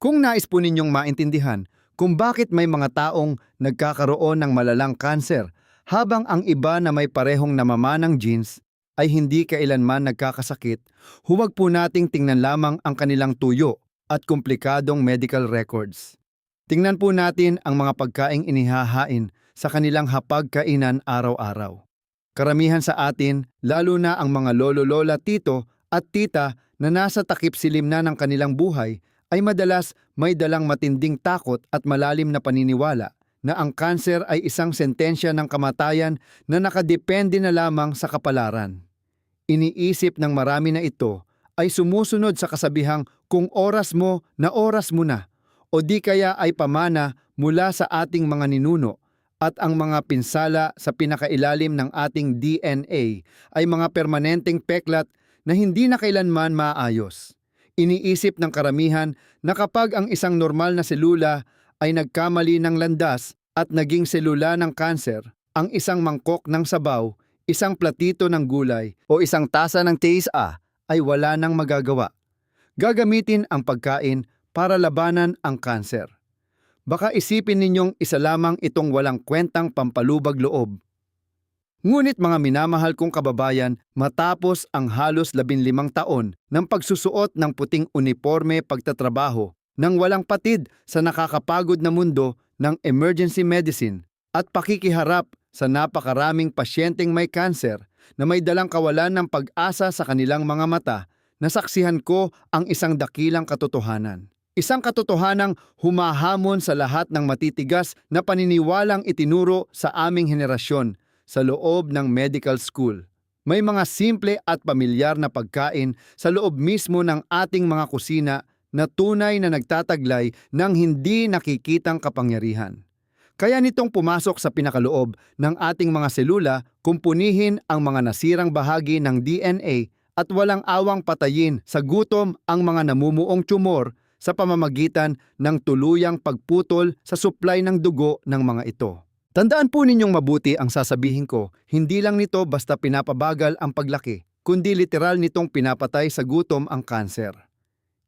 Kung nais po ninyong maintindihan kung bakit may mga taong nagkakaroon ng malalang kanser habang ang iba na may parehong namamanang genes ay hindi kailanman nagkakasakit, huwag po nating tingnan lamang ang kanilang tuyo at komplikadong medical records. Tingnan po natin ang mga pagkaing inihahain sa kanilang hapagkainan araw-araw. Karamihan sa atin, lalo na ang mga lolo-lola, tito at tita na nasa takip silim na ng kanilang buhay, ay madalas may dalang matinding takot at malalim na paniniwala na ang kanser ay isang sentensya ng kamatayan na nakadepende na lamang sa kapalaran. Iniisip ng marami na ito ay sumusunod sa kasabihang kung oras mo na oras mo na, o di kaya ay pamana mula sa ating mga ninuno, at ang mga pinsala sa pinakailalim ng ating DNA ay mga permanenteng peklat na hindi na kailanman maayos. Iniisip ng karamihan na kapag ang isang normal na selula ay nagkamali ng landas at naging selula ng kanser, ang isang mangkok ng sabaw, isang platito ng gulay o isang tasa ng TSA ay wala nang magagawa. Gagamitin ang pagkain para labanan ang kanser. Baka isipin ninyong isa lamang itong walang kwentang pampalubag loob. Ngunit mga minamahal kong kababayan, matapos ang halos 15 taon ng pagsusuot ng puting uniforme pagtatrabaho nang walang patid sa nakakapagod na mundo ng emergency medicine at pakikiharap sa napakaraming pasyenteng may kanser na may dalang kawalan ng pag-asa sa kanilang mga mata, nasaksihan ko ang isang dakilang katotohanan. Isang katotohanang humahamon sa lahat ng matitigas na paniniwalang itinuro sa aming henerasyon sa loob ng medical school. May mga simple at pamilyar na pagkain sa loob mismo ng ating mga kusina na tunay na nagtataglay ng hindi nakikitang kapangyarihan. Kaya nitong pumasok sa pinakaloob ng ating mga selula, kumpunihin ang mga nasirang bahagi ng DNA at walang awang patayin sa gutom ang mga namumuong tumor sa pamamagitan ng tuluyang pagputol sa supply ng dugo ng mga ito. Tandaan po ninyong mabuti ang sasabihin ko, hindi lang nito basta pinapabagal ang paglaki, kundi literal nitong pinapatay sa gutom ang kanser.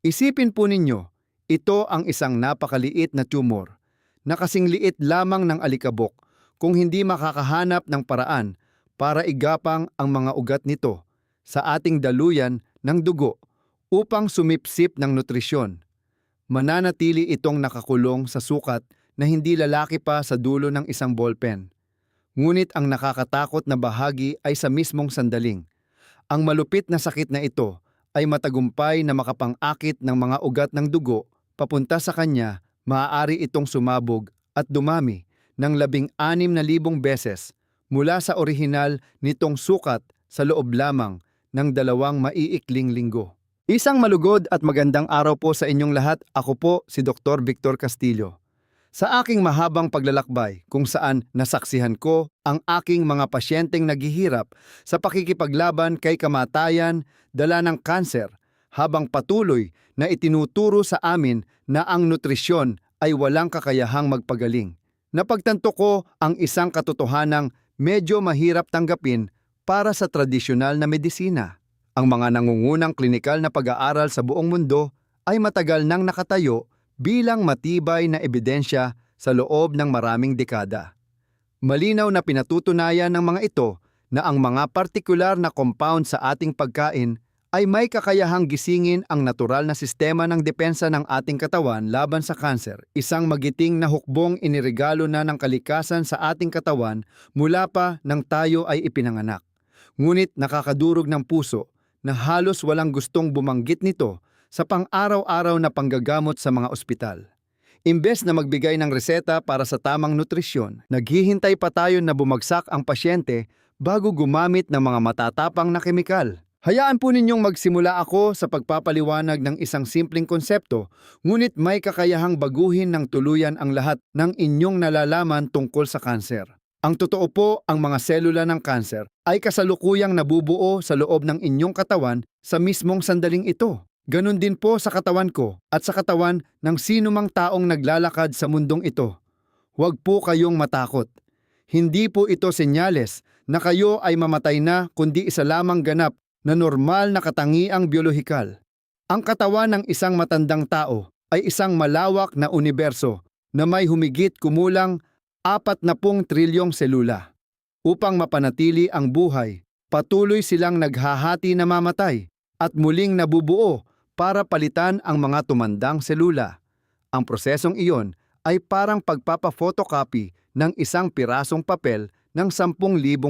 Isipin po ninyo, ito ang isang napakaliit na tumor, na kasing liit lamang ng alikabok kung hindi makakahanap ng paraan para igapang ang mga ugat nito sa ating daluyan ng dugo upang sumipsip ng nutrisyon. Mananatili itong nakakulong sa sukat na hindi lalaki pa sa dulo ng isang ballpen. Ngunit ang nakakatakot na bahagi ay sa mismong sandaling. Ang malupit na sakit na ito ay matagumpay na makapang-akit ng mga ugat ng dugo papunta sa kanya, maaari itong sumabog at dumami ng 16,000 beses mula sa orihinal nitong sukat sa loob lamang ng 2 maiikling linggo. Isang malugod at magandang araw po sa inyong lahat. Ako po si Dr. Victor Castillo. Sa aking mahabang paglalakbay kung saan nasaksihan ko ang aking mga pasyenteng naghihirap sa pakikipaglaban kay kamatayan, dala ng kanser, habang patuloy na itinuturo sa amin na ang nutrisyon ay walang kakayahang magpagaling. Napagtanto ko ang isang katotohanang medyo mahirap tanggapin para sa tradisyonal na medisina. Ang mga nangungunang klinikal na pag-aaral sa buong mundo ay matagal nang nakatayo bilang matibay na ebidensya sa loob ng maraming dekada. Malinaw na pinatutunayan ng mga ito na ang mga partikular na compound sa ating pagkain ay may kakayahang gisingin ang natural na sistema ng depensa ng ating katawan laban sa kanser, isang magiting na hukbong iniregalo na ng kalikasan sa ating katawan mula pa nang tayo ay ipinanganak. Ngunit nakakadurog ng puso na halos walang gustong bumanggit nito sa pang-araw-araw na panggagamot sa mga ospital. Imbes na magbigay ng reseta para sa tamang nutrisyon, naghihintay pa tayo na bumagsak ang pasyente bago gumamit ng mga matatapang na kemikal. Hayaan po ninyong magsimula ako sa pagpapaliwanag ng isang simpleng konsepto, ngunit may kakayahang baguhin ng tuluyan ang lahat ng inyong nalalaman tungkol sa kanser. Ang totoo po, ang mga selula ng kanser ay kasalukuyang nabubuo sa loob ng inyong katawan sa mismong sandaling ito. Ganon din po sa katawan ko at sa katawan ng sino mang taong naglalakad sa mundong ito. Huwag po kayong matakot. Hindi po ito senyales na kayo ay mamatay na, kundi isa lamang ganap na normal na katangiang biolohikal. Ang katawan ng isang matandang tao ay isang malawak na universo na may humigit kumulang 40 trilyong selula. Upang mapanatili ang buhay, patuloy silang naghahati na mamatay at muling nabubuo para palitan ang mga tumandang selula. Ang prosesong iyon ay parang pagpapa-photocopy ng isang pirasong papel ng 10,000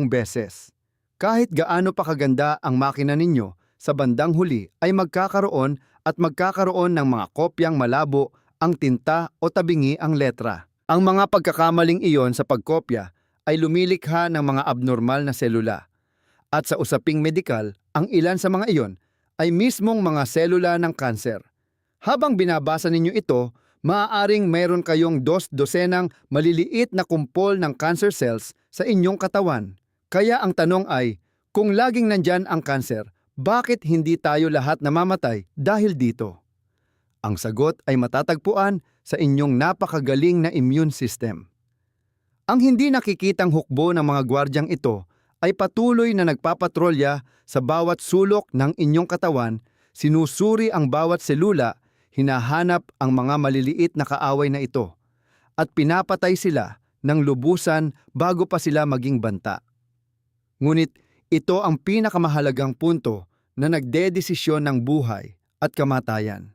beses. Kahit gaano pa kaganda ang makina ninyo, sa bandang huli ay magkakaroon ng mga kopyang malabo ang tinta o tabingi ang letra. Ang mga pagkakamaling iyon sa pagkopya ay lumilikha ng mga abnormal na selula. At sa usaping medikal, ang ilan sa mga iyon ay mismong mga selula ng kanser. Habang binabasa ninyo ito, maaaring mayroon kayong 2 dosenang maliliit na kumpol ng cancer cells sa inyong katawan. Kaya ang tanong ay, kung laging nandyan ang kanser, bakit hindi tayo lahat namamatay dahil dito? Ang sagot ay matatagpuan sa inyong napakagaling na immune system. Ang hindi nakikitang hukbo ng mga gwardyang ito ay patuloy na nagpapatrolya sa bawat sulok ng inyong katawan, sinusuri ang bawat selula, hinahanap ang mga maliliit na kaaway na ito, at pinapatay sila ng lubusan bago pa sila maging banta. Ngunit ito ang pinakamahalagang punto na nagdedesisyon ng buhay at kamatayan.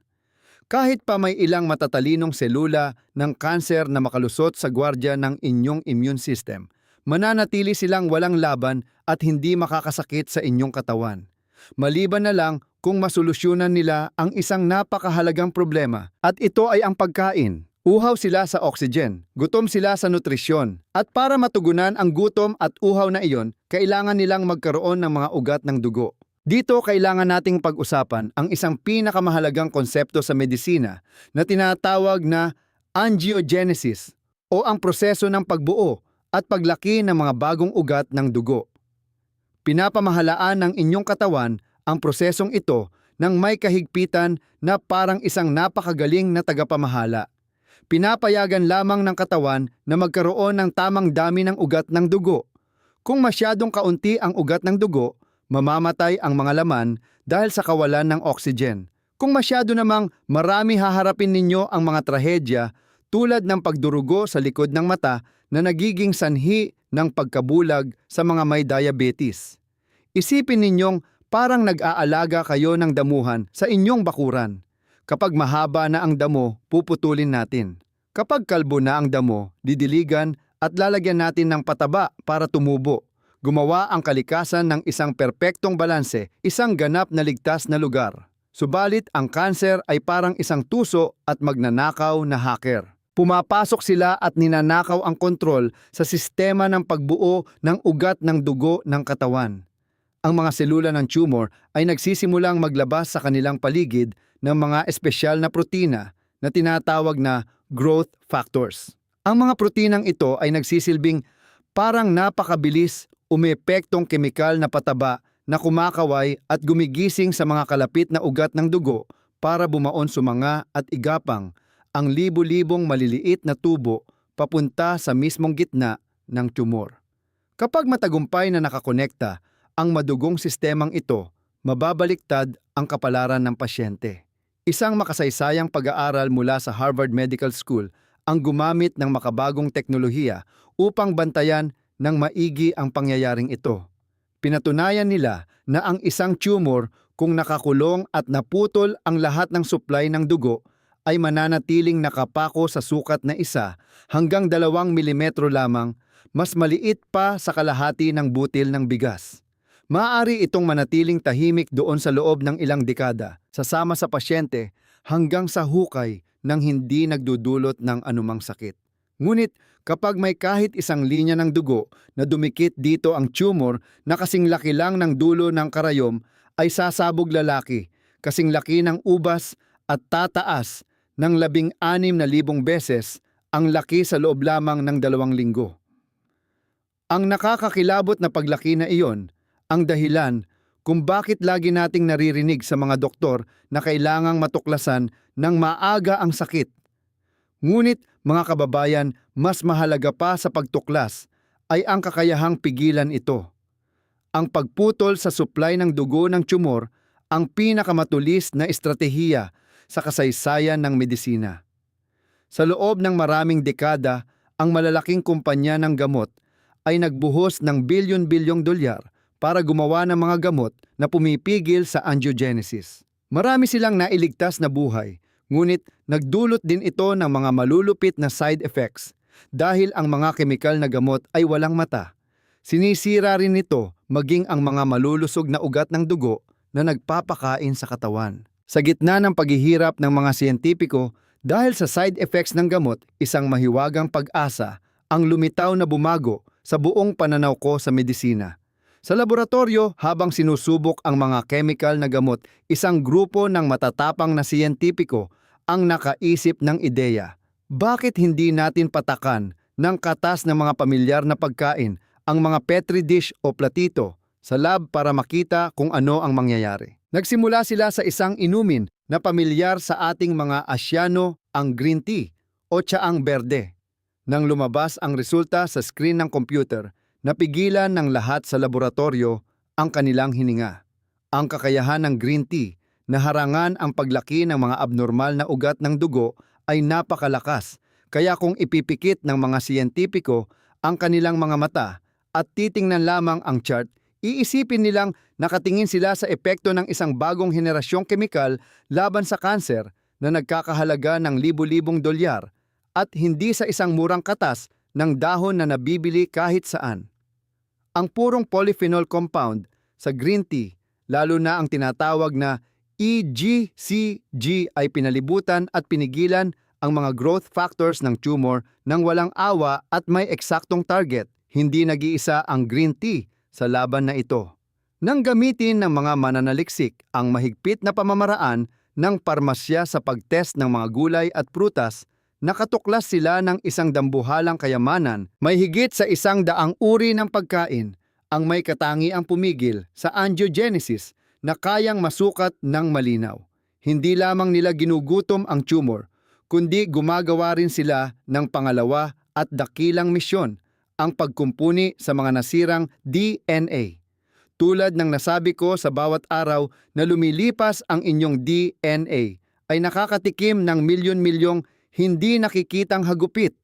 Kahit pa may ilang matatalinong selula ng kanser na makalusot sa gwardya ng inyong immune system, mananatili silang walang laban at hindi makakasakit sa inyong katawan. Maliban na lang kung masolusyonan nila ang isang napakahalagang problema, at ito ay ang pagkain. Uhaw sila sa oxygen, gutom sila sa nutrisyon, at para matugunan ang gutom at uhaw na iyon, kailangan nilang magkaroon ng mga ugat ng dugo. Dito kailangan nating pag-usapan ang isang pinakamahalagang konsepto sa medisina na tinatawag na angiogenesis o ang proseso ng pagbuo at paglaki ng mga bagong ugat ng dugo. Pinapamahalaan ng inyong katawan ang prosesong ito ng may kahigpitan na parang isang napakagaling na tagapamahala. Pinapayagan lamang ng katawan na magkaroon ng tamang dami ng ugat ng dugo. Kung masyadong kaunti ang ugat ng dugo, mamamatay ang mga laman dahil sa kawalan ng oxygen. Kung masyado namang marami, haharapin ninyo ang mga trahedya tulad ng pagdurugo sa likod ng mata na nagiging sanhi ng pagkabulag sa mga may diabetes. Isipin ninyong parang nag-aalaga kayo ng damuhan sa inyong bakuran. Kapag mahaba na ang damo, puputulin natin. Kapag kalbo na ang damo, didiligan at lalagyan natin ng pataba para tumubo. Gumawa ang kalikasan ng isang perpektong balanse, isang ganap na ligtas na lugar. Subalit ang kanser ay parang isang tuso at magnanakaw na hacker. Pumapasok sila at ninanakaw ang kontrol sa sistema ng pagbuo ng ugat ng dugo ng katawan. Ang mga selula ng tumor ay nagsisimulang maglabas sa kanilang paligid ng mga espesyal na protina na tinatawag na growth factors. Ang mga protinang ito ay nagsisilbing parang napakabilis umepektong kemikal na pataba na kumakaway at gumigising sa mga kalapit na ugat ng dugo para bumaon sumanga at igapang ang libu-libong maliliit na tubo papunta sa mismong gitna ng tumor. Kapag matagumpay na nakakonekta ang madugong sistemang ito, mababaliktad ang kapalaran ng pasyente. Isang makasaysayang pag-aaral mula sa Harvard Medical School ang gumamit ng makabagong teknolohiya upang bantayan ng maigi ang pangyayaring ito. Pinatunayan nila na ang isang tumor, kung nakakulong at naputol ang lahat ng supply ng dugo, ay mananatiling nakapako sa sukat na 1 hanggang 2 milimetro lamang, mas maliit pa sa kalahati ng butil ng bigas. Maaari itong manatiling tahimik doon sa loob ng ilang dekada, sasama sa pasyente hanggang sa hukay nang hindi nagdudulot ng anumang sakit. Ngunit kapag may kahit isang linya ng dugo na dumikit dito, ang tumor na kasing laki lang ng dulo ng karayom ay sasabog lalaki, kasing laki ng ubas at tataas ng 16,000 beses ang laki sa loob lamang ng 2 linggo. Ang nakakakilabot na paglaki na iyon ang dahilan kung bakit lagi nating naririnig sa mga doktor na kailangang matuklasan ng maaga ang sakit. Ngunit mga kababayan, mas mahalaga pa sa pagtuklas ay ang kakayahang pigilan ito. Ang pagputol sa supply ng dugo ng tumor ang pinakamatulis na estratehiya sa kasaysayan ng medisina. Sa loob ng maraming dekada, ang malalaking kumpanya ng gamot ay nagbuhos ng bilyon-bilyong dolyar para gumawa ng mga gamot na pumipigil sa angiogenesis. Marami silang nailigtas na buhay, ngunit nagdulot din ito ng mga malulupit na side effects dahil ang mga kemikal na gamot ay walang mata. Sinisira rin nito maging ang mga malulusog na ugat ng dugo na nagpapakain sa katawan. Sa gitna ng paghihirap ng mga siyentipiko dahil sa side effects ng gamot, isang mahiwagang pag-asa ang lumitaw na bumago sa buong pananaw ko sa medisina. Sa laboratorio, habang sinusubok ang mga chemical na gamot, isang grupo ng matatapang na siyentipiko ang nakaisip ng ideya. Bakit hindi natin patakan ng katas ng mga pamilyar na pagkain ang mga petri dish o platito sa lab para makita kung ano ang mangyayari? Nagsimula sila sa isang inumin na pamilyar sa ating mga Asyano, ang green tea o tsaang berde. Nang lumabas ang resulta sa screen ng computer, napigilan ng lahat sa laboratorio ang kanilang hininga. Ang kakayahan ng green tea na harangan ang paglaki ng mga abnormal na ugat ng dugo ay napakalakas, kaya kung ipipikit ng mga siyentipiko ang kanilang mga mata at titingnan lamang ang chart, iisipin nilang nakatingin sila sa epekto ng isang bagong henerasyong kemikal laban sa kanser na nagkakahalaga ng libu-libong dolyar at hindi sa isang murang katas ng dahon na nabibili kahit saan. Ang purong polyphenol compound sa green tea, lalo na ang tinatawag na EGCG, ay pinalibutan at pinigilan ang mga growth factors ng tumor nang walang awa at may eksaktong target. Hindi nag-iisa ang green tea sa laban na ito. Nang gamitin ng mga mananaliksik ang mahigpit na pamamaraan ng parmasya sa pagtest ng mga gulay at prutas, nakatuklas sila ng isang dambuhalang kayamanan, may higit sa 100 uri ng pagkain ang may katangiang pumigil sa angiogenesis na kayang masukat ng malinaw. Hindi lamang nila ginugutom ang tumor, kundi gumagawa rin sila ng pangalawa at dakilang misyon, ang pagkumpuni sa mga nasirang DNA. Tulad ng nasabi ko sa bawat araw na lumilipas ang inyong DNA, ay nakakatikim ng milyon-milyong hindi nakikitang hagupit.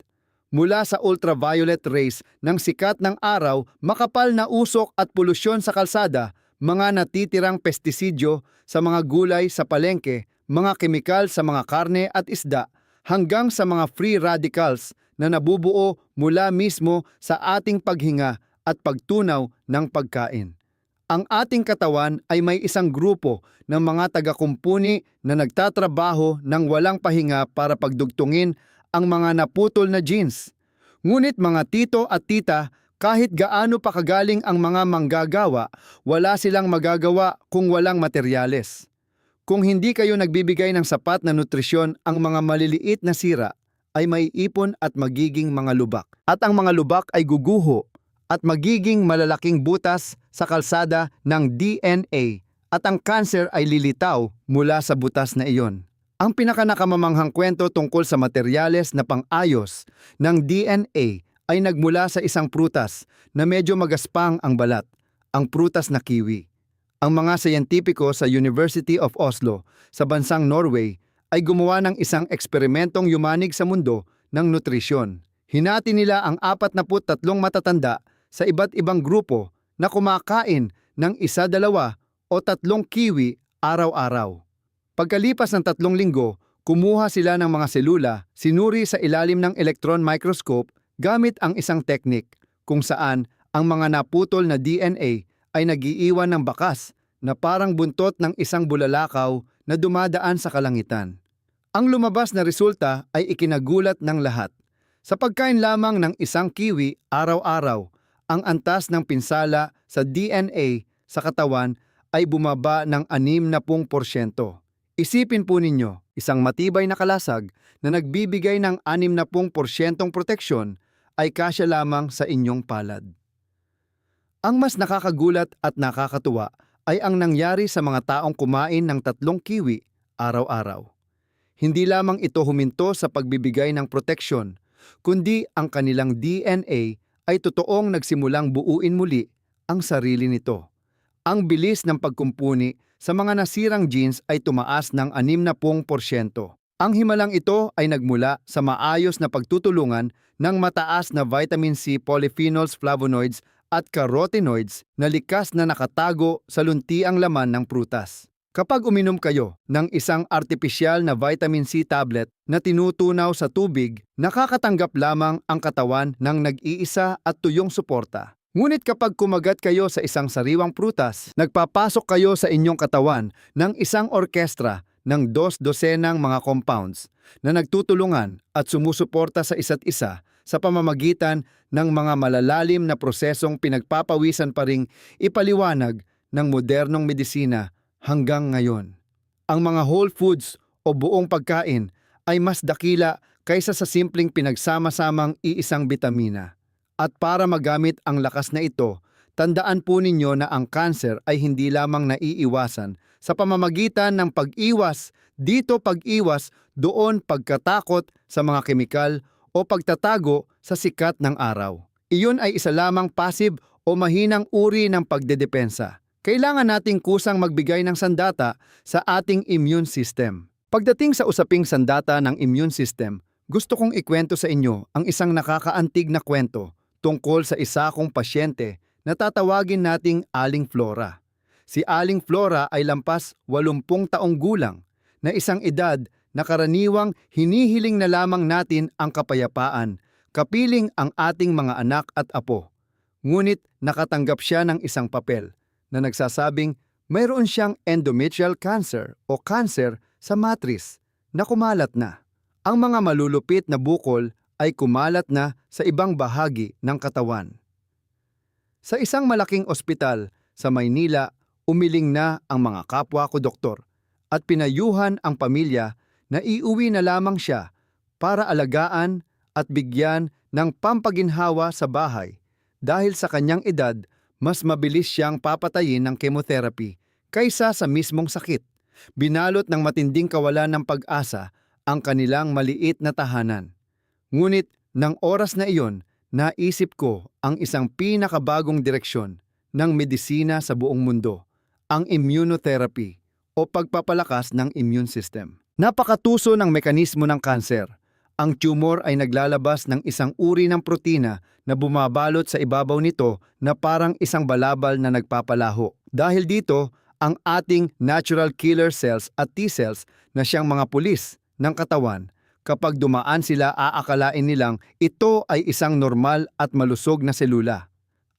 Mula sa ultraviolet rays ng sikat ng araw, makapal na usok at polusyon sa kalsada, mga natitirang pestisidyo sa mga gulay sa palengke, mga kemikal sa mga karne at isda, hanggang sa mga free radicals na nabubuo mula mismo sa ating paghinga at pagtunaw ng pagkain. Ang ating katawan ay may isang grupo ng mga tagakumpuni na nagtatrabaho ng walang pahinga para pagdugtungin ang mga naputol na genes. Ngunit mga tito at tita, kahit gaano pa kagaling ang mga manggagawa, wala silang magagawa kung walang materyales. Kung hindi kayo nagbibigay ng sapat na nutrisyon, ang mga maliliit na sira ay may ipon at magiging mga lubak. At ang mga lubak ay guguho at magiging malalaking butas sa kalsada ng DNA at ang kanser ay lilitaw mula sa butas na iyon. Ang pinakanakamamamanghang kwento tungkol sa materyales na pang-ayos ng DNA ay nagmula sa isang prutas na medyo magaspang ang balat, ang prutas na kiwi. Ang mga siyentipiko sa University of Oslo sa bansang Norway ay gumawa ng isang eksperimentong yumanig sa mundo ng nutrisyon. Hinati nila ang 43 matatanda sa iba't ibang grupo na kumakain ng 1, 2 o 3 kiwi araw-araw. Pagkalipas ng 3 linggo, kumuha sila ng mga selula, sinuri sa ilalim ng electron microscope gamit ang isang teknik kung saan ang mga naputol na DNA ay nag-iiwan ng bakas na parang buntot ng isang bulalakaw na dumadaan sa kalangitan. Ang lumabas na resulta ay ikinagulat ng lahat. Sa pagkain lamang ng 1 kiwi araw-araw, ang antas ng pinsala sa DNA sa katawan ay bumaba ng 60%. Isipin po ninyo, isang matibay na kalasag na nagbibigay ng 60% proteksyon ay kasya lamang sa inyong palad. Ang mas nakakagulat at nakakatuwa ay ang nangyari sa mga taong kumain ng 3 kiwi araw-araw. Hindi lamang ito huminto sa pagbibigay ng proteksyon, kundi ang kanilang DNA ay totoong nagsimulang buuin muli ang sarili nito. Ang bilis ng pagkumpuni sa mga nasirang genes ay tumaas ng 60%. Ang himalang ito ay nagmula sa maayos na pagtutulungan ng mataas na vitamin C, polyphenols, flavonoids at carotenoids na likas na nakatago sa luntiang laman ng prutas. Kapag uminom kayo ng isang artipisyal na vitamin C tablet na tinutunaw sa tubig, nakakatanggap lamang ang katawan ng nag-iisa at tuyong suporta. Ngunit kapag kumagat kayo sa isang sariwang prutas, nagpapasok kayo sa inyong katawan ng isang orkestra ng 12 dosenang mga compounds na nagtutulungan at sumusuporta sa isa't isa sa pamamagitan ng mga malalalim na prosesong pinagpapawisan pa ring ipaliwanag ng modernong medisina hanggang ngayon. Ang mga whole foods o buong pagkain ay mas dakila kaysa sa simpleng pinagsama-samang iisang bitamina. At para magamit ang lakas na ito, tandaan po ninyo na ang kanser ay hindi lamang naiiwasan sa pamamagitan ng pag-iwas, dito pag-iwas, doon pagkatakot sa mga kemikal o pagtatago sa sikat ng araw. Iyon ay isa lamang passive o mahinang uri ng pagdedepensa. Kailangan nating kusang magbigay ng sandata sa ating immune system. Pagdating sa usaping sandata ng immune system, gusto kong ikwento sa inyo ang isang nakakaantig na kwento tungkol sa isa kong pasyente na tatawagin nating Aling Flora. Si Aling Flora ay lampas 80 taong gulang na isang edad na karaniwang hinihiling na lamang natin ang kapayapaan, kapiling ang ating mga anak at apo. Ngunit nakatanggap siya ng isang papel na nagsasabing mayroon siyang endometrial cancer o cancer sa matris na kumalat na. Ang mga malulupit na bukol ay kumalat na sa ibang bahagi ng katawan. Sa isang malaking ospital sa Maynila, umiling na ang mga kapwa ko doktor at pinayuhan ang pamilya na iuwi na lamang siya para alagaan at bigyan ng pampaginhawa sa bahay dahil sa kanyang edad, mas mabilis siyang papatayin ng chemotherapy kaysa sa mismong sakit. Binalot ng matinding kawalan ng pag-asa ang kanilang maliit na tahanan. Ngunit ng oras na iyon, naisip ko ang isang pinakabagong direksyon ng medisina sa buong mundo, ang immunotherapy o pagpapalakas ng immune system. Napakatuso ng mekanismo ng kanser. Ang tumor ay naglalabas ng isang uri ng protina na bumabalot sa ibabaw nito na parang isang balabal na nagpapalaho. Dahil dito, ang ating natural killer cells at T-cells na siyang mga pulis ng katawan, kapag dumaan sila aakalain nilang ito ay isang normal at malusog na selula.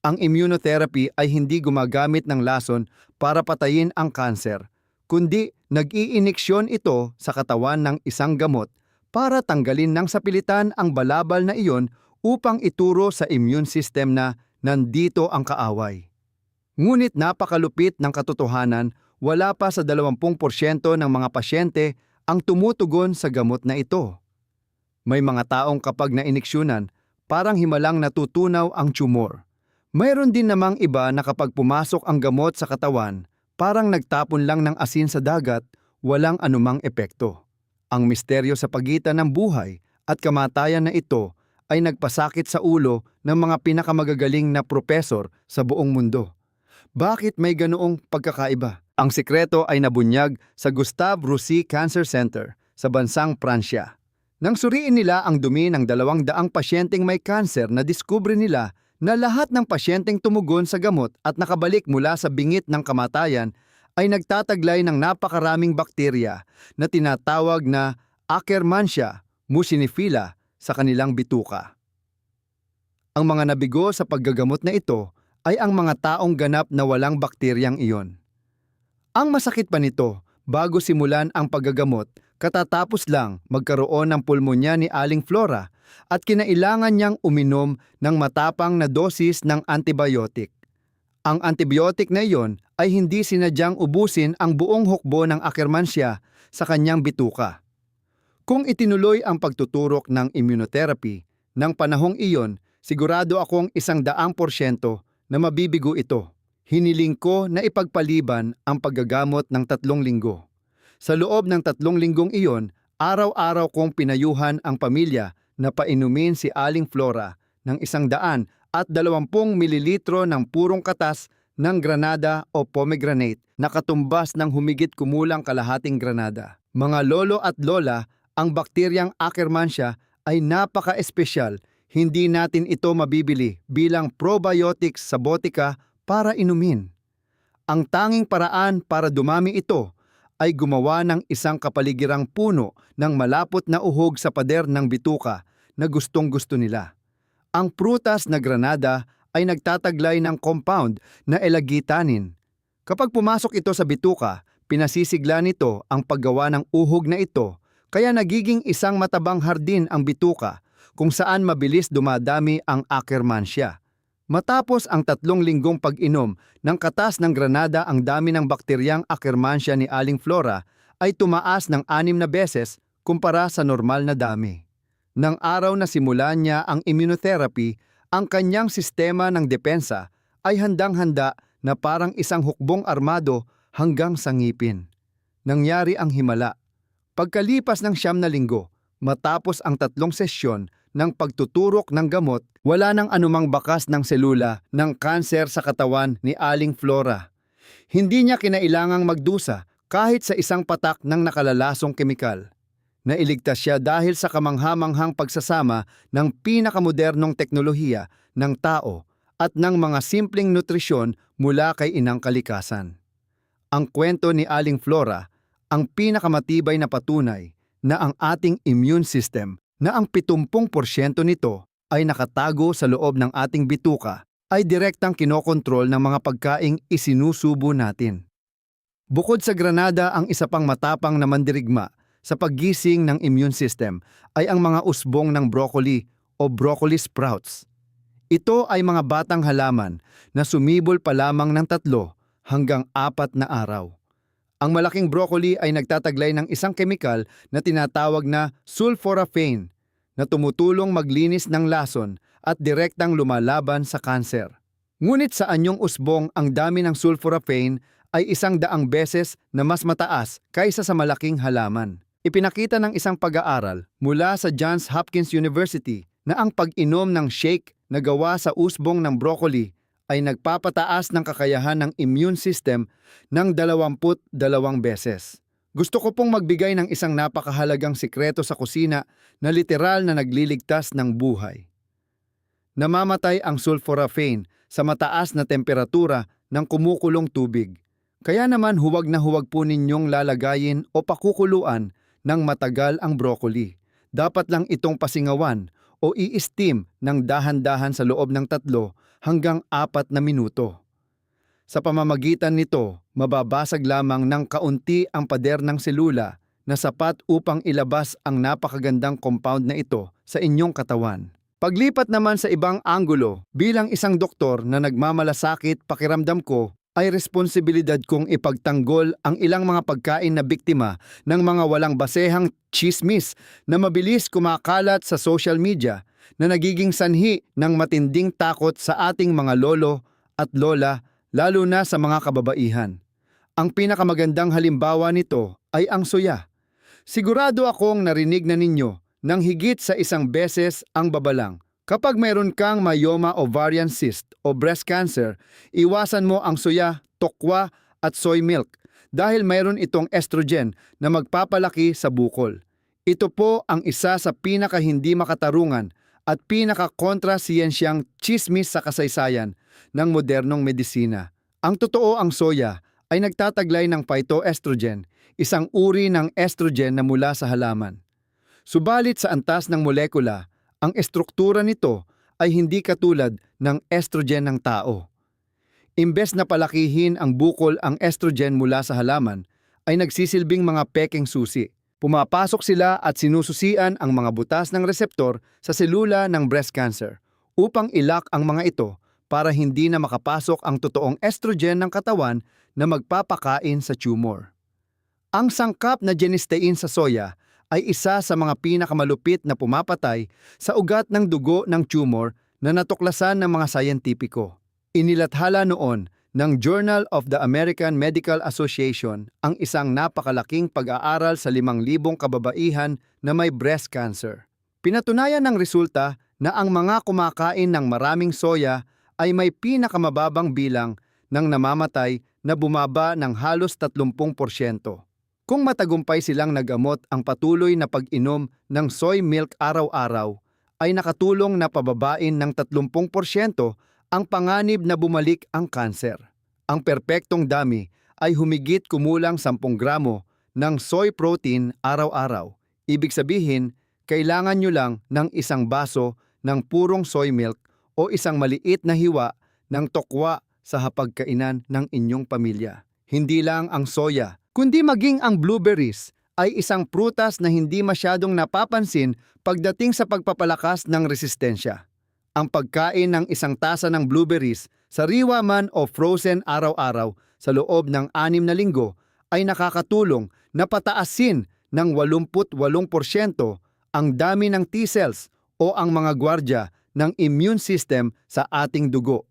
Ang immunotherapy ay hindi gumagamit ng lason para patayin ang kanser, kundi nag-iiniksyon ito sa katawan ng isang gamot para tanggalin ng sapilitan ang balabal na iyon upang ituro sa immune system na nandito ang kaaway. Ngunit napakalupit ng katotohanan, wala pa sa 20% ng mga pasyente ang tumutugon sa gamot na ito. May mga taong kapag nainiksyonan, parang himalang natutunaw ang tumor. Mayroon din namang iba na kapag pumasok ang gamot sa katawan, parang nagtapon lang ng asin sa dagat, walang anumang epekto. Ang misteryo sa pagitan ng buhay at kamatayan na ito ay nagpasakit sa ulo ng mga pinakamagagaling na propesor sa buong mundo. Bakit may ganoong pagkakaiba? Ang sikreto ay nabunyag sa Gustave Roussy Cancer Center sa bansang Pransya. Nang suriin nila ang dumi ng 200 pasyenteng may kanser, nadiskubre nila na lahat ng pasyenteng tumugon sa gamot at nakabalik mula sa bingit ng kamatayan ay nagtataglay ng napakaraming bakterya na tinatawag na Akkermansia muciniphila sa kanilang bituka. Ang mga nabigo sa paggagamot na ito ay ang mga taong ganap na walang bakteryang iyon. Ang masakit pa nito, bago simulan ang paggagamot, katatapos lang magkaroon ng pulmonya ni Aling Flora at kinailangan niyang uminom ng matapang na dosis ng antibiotic. Ang antibiotic na iyon ay hindi sinadyang ubusin ang buong hukbo ng Akkermansia sa kanyang bituka. Kung itinuloy ang pagtuturok ng immunotherapy, ng panahong iyon, sigurado akong 100% na mabibigo ito. Hiniling ko na ipagpaliban ang paggagamot ng 3 linggo. Sa loob ng 3 linggong iyon, araw-araw kong pinayuhan ang pamilya na painumin si Aling Flora ng 120 mililitro ng purong katas ng granada o pomegranate na katumbas ng humigit kumulang kalahating granada. Mga lolo at lola, ang bakteryang Akkermansia ay napaka-espesyal. Hindi natin ito mabibili bilang probiotics sa botika para inumin. Ang tanging paraan para dumami ito ay gumawa ng isang kapaligirang puno ng malapot na uhog sa pader ng bituka na gustong-gusto nila. Ang prutas na granada ay nagtataglay ng compound na elagitanin. Kapag pumasok ito sa bituka, pinasisigla nito ang paggawa ng uhog na ito, kaya nagiging isang matabang hardin ang bituka kung saan mabilis dumadami ang Akkermansia. Matapos ang 3 linggong pag-inom ng katas ng granada, ang dami ng bakteryang Akkermansia ni Aling Flora ay tumaas ng 6 na beses kumpara sa normal na dami. Nang araw na simulan niya ang immunotherapy, ang kanyang sistema ng depensa ay handang-handa na parang isang hukbong armado hanggang sa ngipin. Nangyari ang himala. Pagkalipas ng 9 na linggo, matapos ang 3 sesyon ng pagtuturok ng gamot, wala nang anumang bakas ng selula ng kanser sa katawan ni Aling Flora. Hindi niya kinailangang magdusa kahit sa isang patak ng nakalalasong kemikal. Nailigtas siya dahil sa kamangha-manghang pagsasama ng pinakamodernong teknolohiya ng tao at ng mga simpleng nutrisyon mula kay Inang Kalikasan. Ang kwento ni Aling Flora, ang pinakamatibay na patunay na ang ating immune system na ang 70% nito ay nakatago sa loob ng ating bituka ay direktang kinokontrol ng mga pagkaing isinusubo natin. Bukod sa granada, ang isa pang matapang na mandirigma sa paggising ng immune system ay ang mga usbong ng broccoli o broccoli sprouts. Ito ay mga batang halaman na sumibol pa lamang ng 3 hanggang 4 na araw. Ang malaking broccoli ay nagtataglay ng isang kemikal na tinatawag na sulforaphane na tumutulong maglinis ng lason at direktang lumalaban sa kanser. Ngunit sa anyong usbong, ang dami ng sulforaphane ay 100 beses na mas mataas kaysa sa malaking halaman. Ipinakita ng isang pag-aaral mula sa Johns Hopkins University na ang pag-inom ng shake na gawa sa usbong ng broccoli ay nagpapataas ng kakayahan ng immune system ng 22 beses. Gusto ko pong magbigay ng isang napakahalagang sikreto sa kusina na literal na nagliligtas ng buhay. Namamatay ang sulforaphane sa mataas na temperatura ng kumukulong tubig. Kaya naman huwag na huwag po ninyong lalagayin o pakukuluan ng matagal ang broccoli. Dapat lang itong pasingawan o i-steam ng dahan-dahan sa loob ng 3 hanggang 4 na minuto. Sa pamamagitan nito, mababasag lamang ng kaunti ang pader ng selula na sapat upang ilabas ang napakagandang compound na ito sa inyong katawan. Paglipat naman sa ibang anggulo, bilang isang doktor na nagmamalasakit, pakiramdam ko ay responsibilidad kong ipagtanggol ang ilang mga pagkain na biktima ng mga walang basehang chismis na mabilis kumakalat sa social media na nagiging sanhi ng matinding takot sa ating mga lolo at lola, lalo na sa mga kababaihan. Ang pinakamagandang halimbawa nito ay ang soya. Sigurado akong narinig na ninyo ng higit sa 1 beses ang babalang. Kapag mayroon kang myoma ovarian cyst o breast cancer, iwasan mo ang soya, tokwa at soy milk dahil mayroon itong estrogen na magpapalaki sa bukol. Ito po ang isa sa pinaka-hindi makatarungan at pinaka-kontra-siyensyang chismis sa kasaysayan ng modernong medisina. Ang totoo, ang soya ay nagtataglay ng phytoestrogen, isang uri ng estrogen na mula sa halaman. Subalit sa antas ng molekula, ang estruktura nito ay hindi katulad ng estrogen ng tao. Imbes na palakihin ang bukol ang estrogen mula sa halaman, ay nagsisilbing mga pekeng susi. Pumapasok sila at sinususian ang mga butas ng reseptor sa selula ng breast cancer upang ilak ang mga ito para hindi na makapasok ang totoong estrogen ng katawan na magpapakain sa tumor. Ang sangkap na genistein sa soya ay isa sa mga pinakamalupit na pumapatay sa ugat ng dugo ng tumor na natuklasan ng mga sayentipiko. Inilathala noon ng Journal of the American Medical Association ang isang napakalaking pag-aaral sa 5,000 kababaihan na may breast cancer. Pinatunayan ng resulta na ang mga kumakain ng maraming soya ay may pinakamababang bilang ng namamatay na bumaba ng halos 30%. Kung matagumpay silang nagamot, ang patuloy na pag-inom ng soy milk araw-araw ay nakatulong na pababain ng 30% ang panganib na bumalik ang kanser. Ang perpektong dami ay humigit kumulang 10 gramo ng soy protein araw-araw. Ibig sabihin, kailangan nyo lang ng isang baso ng purong soy milk o isang maliit na hiwa ng tokwa sa hapagkainan ng inyong pamilya. Hindi lang ang soya, kundi maging ang blueberries ay isang prutas na hindi masyadong napapansin pagdating sa pagpapalakas ng resistensya. Ang pagkain ng isang tasa ng blueberries, sariwa man o frozen araw-araw sa loob ng 6 na linggo ay nakakatulong na pataasin ng 88% ang dami ng T-cells o ang mga gwardya ng immune system sa ating dugo.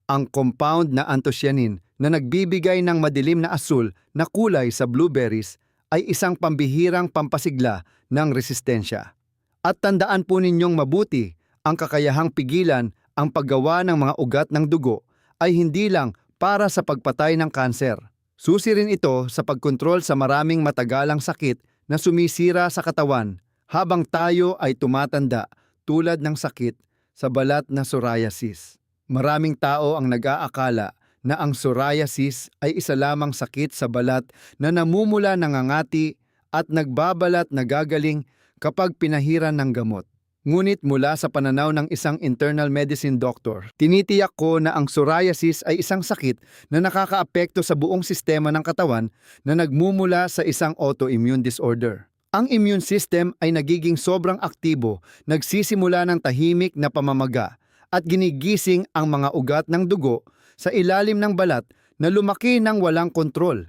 Ang compound na anthocyanin na nagbibigay ng madilim na asul na kulay sa blueberries ay isang pambihirang pampasigla ng resistensya. At tandaan po ninyong mabuti, ang kakayahang pigilan ang paggawa ng mga ugat ng dugo ay hindi lang para sa pagpatay ng kanser. Susi rin ito sa pagkontrol sa maraming matagalang sakit na sumisira sa katawan habang tayo ay tumatanda, tulad ng sakit sa balat na psoriasis. Maraming tao ang nag-aakala na ang psoriasis ay isa lamang sakit sa balat na namumula, nangangati at nagbabalat na gagaling kapag pinahiran ng gamot. Ngunit mula sa pananaw ng isang internal medicine doctor, tinitiyak ko na ang psoriasis ay isang sakit na nakakaapekto sa buong sistema ng katawan na nagmumula sa isang autoimmune disorder. Ang immune system ay nagiging sobrang aktibo, nagsisimula ng tahimik na pamamaga at ginigising ang mga ugat ng dugo sa ilalim ng balat na lumaki ng walang kontrol.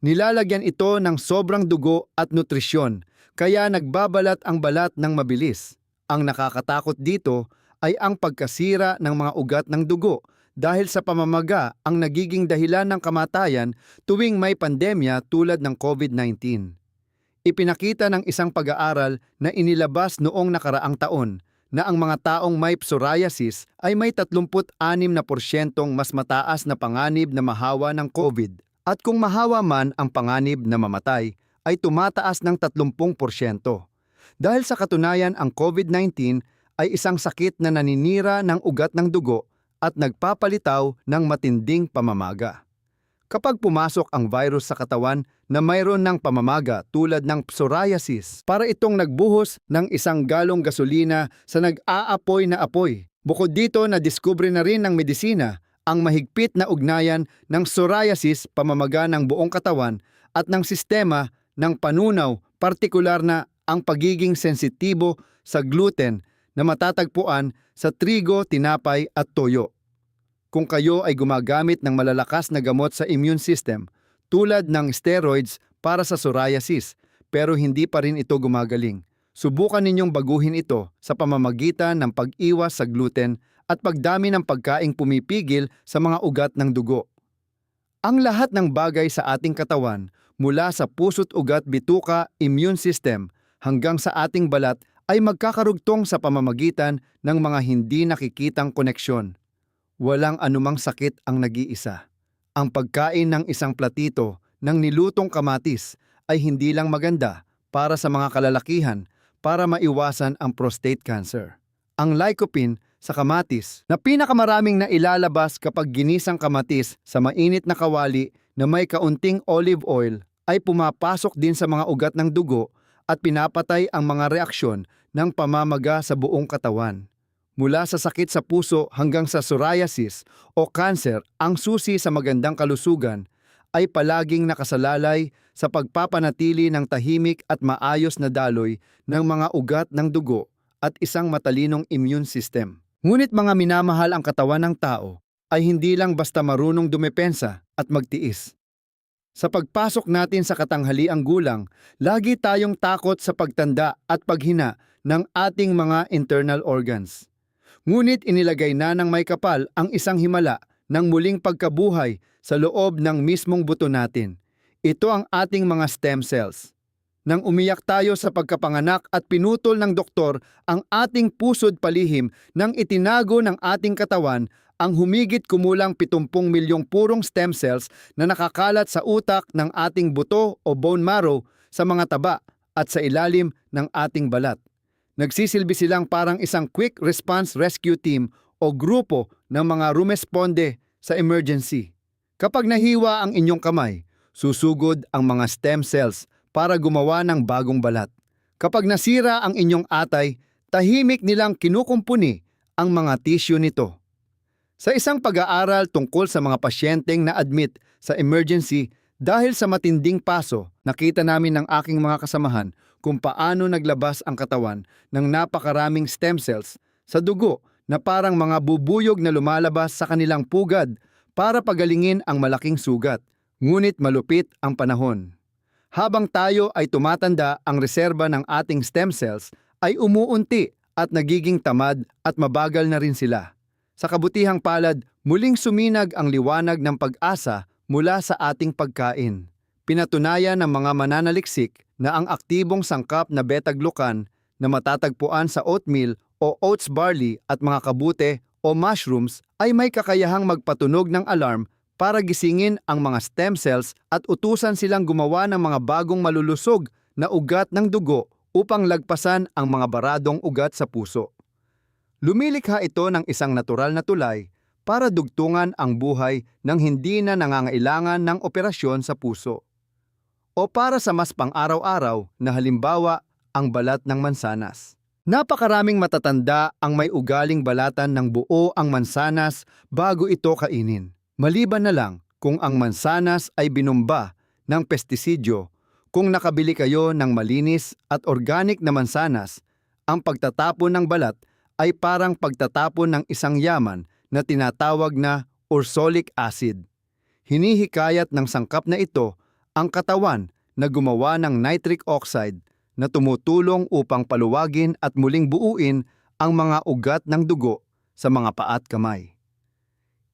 Nilalagyan ito ng sobrang dugo at nutrisyon, kaya nagbabalat ang balat ng mabilis. Ang nakakatakot dito ay ang pagkasira ng mga ugat ng dugo dahil sa pamamaga ang nagiging dahilan ng kamatayan tuwing may pandemya tulad ng COVID-19. Ipinakita ng isang pag-aaral na inilabas noong nakaraang taon na ang mga taong may psoriasis ay may 36% mas mataas na panganib na mahawa ng COVID, at kung mahawa man ang panganib na mamatay ay tumataas ng 30%. Dahil sa katunayan, ang COVID-19 ay isang sakit na naninira ng ugat ng dugo at nagpapalitaw ng matinding pamamaga. Kapag pumasok ang virus sa katawan na mayroon ng pamamaga tulad ng psoriasis, para itong nagbuhos ng 1 galong gasolina sa nag-aapoy na apoy. Bukod dito, nadiskubre na rin ng medisina ang mahigpit na ugnayan ng psoriasis, pamamaga ng buong katawan at ng sistema ng panunaw, partikular na ang pagiging sensitibo sa gluten na matatagpuan sa trigo, tinapay at toyo. Kung kayo ay gumagamit ng malalakas na gamot sa immune system tulad ng steroids para sa psoriasis pero hindi pa rin ito gumagaling, subukan ninyong baguhin ito sa pamamagitan ng pag-iwas sa gluten at pagdami ng pagkaing pumipigil sa mga ugat ng dugo. Ang lahat ng bagay sa ating katawan, mula sa puso't ugat, bituka, immune system, hanggang sa ating balat ay magkakarugtong sa pamamagitan ng mga hindi nakikitang koneksyon. Walang anumang sakit ang nag-iisa. Ang pagkain ng isang platito ng nilutong kamatis ay hindi lang maganda para sa mga kalalakihan para maiwasan ang prostate cancer. Ang lycopene sa kamatis na pinakamaraming nailalabas kapag ginisang kamatis sa mainit na kawali na may kaunting olive oil ay pumapasok din sa mga ugat ng dugo at pinapatay ang mga reaksyon ng pamamaga sa buong katawan. Mula sa sakit sa puso hanggang sa psoriasis o cancer, ang susi sa magandang kalusugan ay palaging nakasalalay sa pagpapanatili ng tahimik at maayos na daloy ng mga ugat ng dugo at isang matalinong immune system. Ngunit mga minamahal, ang katawan ng tao ay hindi lang basta marunong dumepensa at magtiis. Sa pagpasok natin sa katanghaliang gulang, lagi tayong takot sa pagtanda at paghina ng ating mga internal organs. Ngunit inilagay na ng may kapal ang isang himala ng muling pagkabuhay sa loob ng mismong buto natin. Ito ang ating mga stem cells. Nang umiyak tayo sa pagkapanganak at pinutol ng doktor ang ating pusod palihim nang itinago ng ating katawan ang humigit kumulang 70 milyong purong stem cells na nakakalat sa utak ng ating buto o bone marrow, sa mga taba at sa ilalim ng ating balat. Nagsisilbi silang parang isang quick response rescue team o grupo ng mga rumesponde sa emergency. Kapag nahiwa ang inyong kamay, susugod ang mga stem cells para gumawa ng bagong balat. Kapag nasira ang inyong atay, tahimik nilang kinukumpuni ang mga tissue nito. Sa isang pag-aaral tungkol sa mga pasyenteng na-admit sa emergency dahil sa matinding paso, nakita namin ng aking mga kasamahan kung paano naglabas ang katawan ng napakaraming stem cells sa dugo na parang mga bubuyog na lumalabas sa kanilang pugad para pagalingin ang malaking sugat. Ngunit malupit ang panahon. Habang tayo ay tumatanda, ang reserba ng ating stem cells ay umuunti at nagiging tamad at mabagal na rin sila. Sa kabutihang palad, muling suminag ang liwanag ng pag-asa mula sa ating pagkain. Pinatunayan ng mga mananaliksik na ang aktibong sangkap na beta-glucan na matatagpuan sa oatmeal o oats barley at mga kabute o mushrooms ay may kakayahang magpatunog ng alarm para gisingin ang mga stem cells at utusan silang gumawa ng mga bagong malulusog na ugat ng dugo upang lagpasan ang mga baradong ugat sa puso. Lumilikha ito ng isang natural na tulay para dugtungan ang buhay nang hindi na nangangailangan ng operasyon sa puso. O para sa mas pang-araw-araw na halimbawa, ang balat ng mansanas. Napakaraming matatanda ang may ugaling balatan ng buo ang mansanas bago ito kainin. Maliban na lang kung ang mansanas ay binumba ng pestisidyo. Kung nakabili kayo ng malinis at organic na mansanas, ang pagtatapon ng balat ay parang pagtatapon ng isang yaman na tinatawag na ursolic acid. Hinihikayat ng sangkap na ito ang katawan na gumawa ng nitric oxide na tumutulong upang paluwagin at muling buuin ang mga ugat ng dugo sa mga paa at kamay.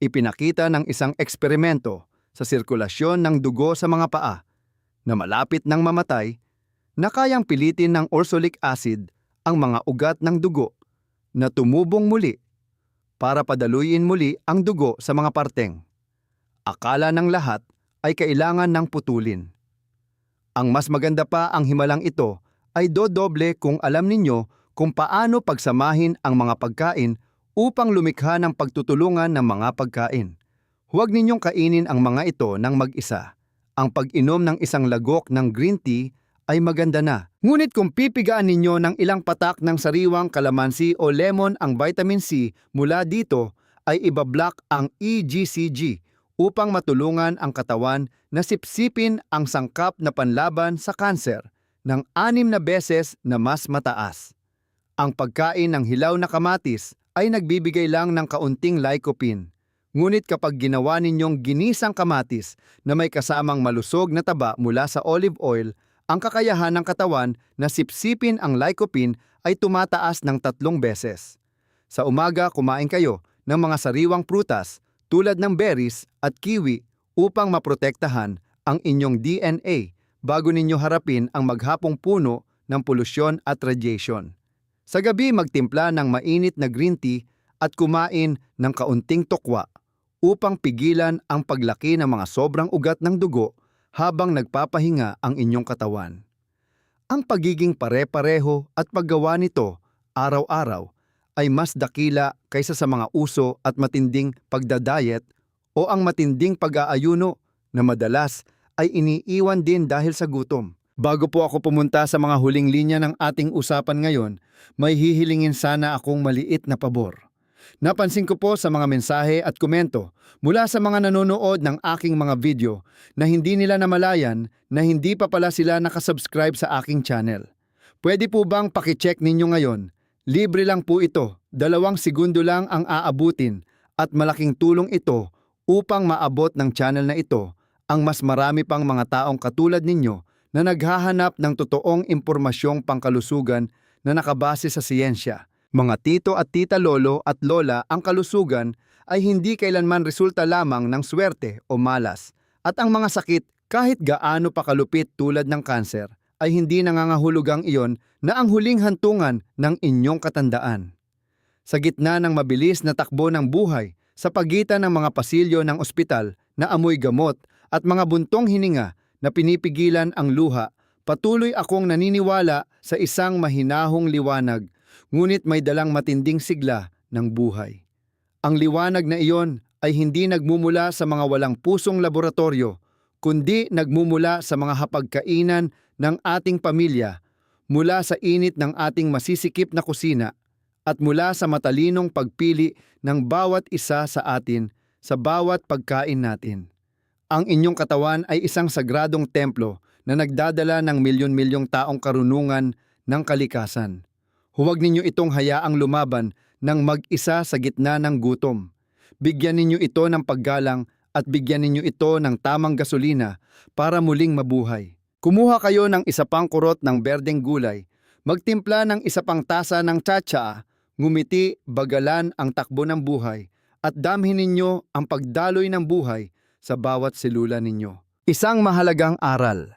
Ipinakita ng isang eksperimento sa sirkulasyon ng dugo sa mga paa na malapit ng mamatay na kayang pilitin ng ursolic acid ang mga ugat ng dugo na tumubong muli para padaluyin muli ang dugo sa mga parteng. Akala ng lahat ay kailangan ng putulin. Ang mas maganda pa, ang himalang ito ay dodoble kung alam ninyo kung paano pagsamahin ang mga pagkain upang lumikha ng pagtutulungan ng mga pagkain. Huwag ninyong kainin ang mga ito ng mag-isa. Ang pag-inom ng isang lagok ng green tea ay maganda na. Ngunit kung pipigaan ninyo ng ilang patak ng sariwang kalamansi o lemon ang vitamin C mula dito, ay ibablock ang EGCG upang matulungan ang katawan na sipsipin ang sangkap na panlaban sa kanser ng 6 na beses na mas mataas. Ang pagkain ng hilaw na kamatis ay nagbibigay lang ng kaunting lycopene. Ngunit kapag ginawa ninyong ginisang kamatis na may kasamang malusog na taba mula sa olive oil, ang kakayahan ng katawan na sipsipin ang lycopene ay tumataas ng 3 beses. Sa umaga, kumain kayo ng mga sariwang prutas tulad ng berries at kiwi upang maprotektahan ang inyong DNA bago ninyo harapin ang maghapong puno ng polusyon at radiation. Sa gabi, magtimpla ng mainit na green tea at kumain ng kaunting tokwa upang pigilan ang paglaki ng mga sobrang ugat ng dugo habang nagpapahinga ang inyong katawan. Ang pagiging pare-pareho at paggawa nito araw-araw ay mas dakila kaysa sa mga uso at matinding pagdadayet o ang matinding pag-aayuno na madalas ay iniiwan din dahil sa gutom. Bago po ako pumunta sa mga huling linya ng ating usapan ngayon, may hihilingin sana akong maliit na pabor. Napansin ko po sa mga mensahe at komento mula sa mga nanonood ng aking mga video na hindi nila namalayan na hindi pa pala sila nakasubscribe sa aking channel. Pwede po bang pakicheck ninyo ngayon? Libre lang po ito, 2 segundo lang ang aabutin at malaking tulong ito upang maabot ng channel na ito ang mas marami pang mga taong katulad ninyo na naghahanap ng totoong impormasyong pangkalusugan na nakabase sa siyensya. Mga tito at tita lolo at lola, ang kalusugan ay hindi kailanman resulta lamang ng swerte o malas. At ang mga sakit, kahit gaano pa kalupit tulad ng kanser, ay hindi nangangahulugang iyon na ang huling hantungan ng inyong katandaan. Sa gitna ng mabilis na takbo ng buhay, Sa pagitan ng mga pasilyo ng ospital na amoy gamot at mga buntong hininga na pinipigilan ang luha, patuloy akong naniniwala sa isang mahinahong liwanag, ngunit may dalang matinding sigla ng buhay. Ang liwanag na iyon ay hindi nagmumula sa mga walang pusong laboratorio, kundi nagmumula sa mga hapagkainan ng ating pamilya, mula sa init ng ating masisikip na kusina, at mula sa matalinong pagpili ng bawat isa sa atin sa bawat pagkain natin. Ang inyong katawan ay isang sagradong templo na nagdadala ng milyon-milyong taong karunungan ng kalikasan. Huwag ninyo itong hayaang lumaban ng mag-isa sa gitna ng gutom. Bigyan ninyo ito ng paggalang at bigyan ninyo ito ng tamang gasolina para muling mabuhay. Kumuha kayo ng isa pang kurot ng berdeng gulay, magtimpla ng isa pang tasa ng tsa-tsa, ngumiti, bagalan ang takbo ng buhay, at damhin ninyo ang pagdaloy ng buhay sa bawat selula ninyo. Isang mahalagang aral.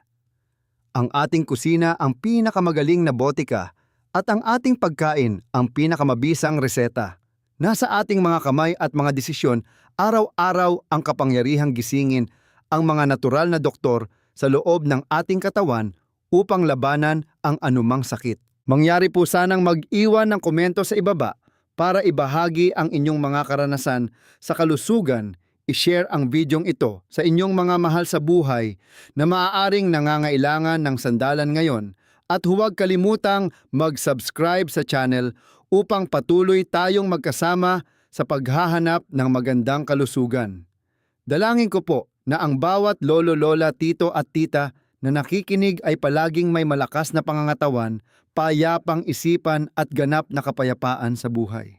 Ang ating kusina ang pinakamagaling na botika at ang ating pagkain ang pinakamabisang reseta. Nasa ating mga kamay at mga desisyon, araw-araw ang kapangyarihang gisingin ang mga natural na doktor sa loob ng ating katawan upang labanan ang anumang sakit. Mangyari po sanang mag-iwan ng komento sa ibaba para ibahagi ang inyong mga karanasan sa kalusugan. I-share ang videong ito sa inyong mga mahal sa buhay na maaaring nangangailangan ng sandalan ngayon, at huwag kalimutang mag-subscribe sa channel upang patuloy tayong magkasama sa paghahanap ng magandang kalusugan. Dalangin ko po na ang bawat lolo, lola, tito at tita na nakikinig ay palaging may malakas na pangangatawan, payapang isipan at ganap na kapayapaan sa buhay.